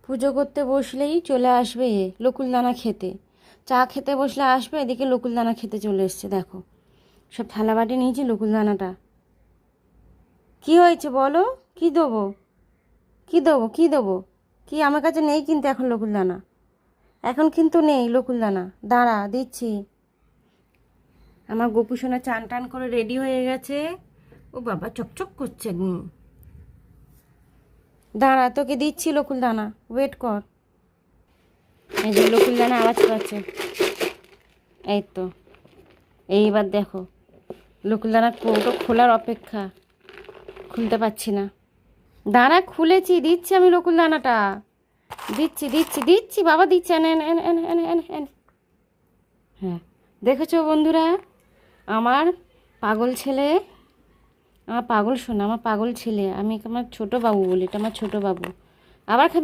পুজো করতে বসলেই চলে আসবে লকুলদানা খেতে। চা খেতে বসলে আসবে, এদিকে লকুলদানা খেতে চলে এসছে। দেখো সব থালা বাটি নিয়েছি লকুলদানাটা। কি হয়েছে বলো? কি দেবো? কি দেবো? কি দেবো? কি আমার কাছে নেই কিন্তু এখন লকুলদানা, এখন কিন্তু নেই লকুলদানা। দাঁড়া দিচ্ছি। আমার গোপু সোনা চান টান করে রেডি হয়ে গেছে। ও বাবা চকচক করছে। দাঁড়া তোকে দিচ্ছি লকুলদানা, ওয়েট কর। এই যে লকুলদানা আওয়াজ পাচ্ছে, এই তো। এইবার দেখো লকুলদানা কৌটো খোলার অপেক্ষা, খুলতে পারছি না। দাঁড়া খুলেছি, দিচ্ছি আমি লকুলদানাটা। দিচ্ছি দিচ্ছি দিচ্ছি বাবা, দিচ্ছি। এনে এনে এনে এনে এনে এনে এনে। হ্যাঁ দেখেছো বন্ধুরা, আমার পাগল ছেলে, আমার পাগল শোনা, আমার পাগল ছেলে। আমি আমার ছোটো বাবু বলি, এটা আমার ছোটো বাবু। আবার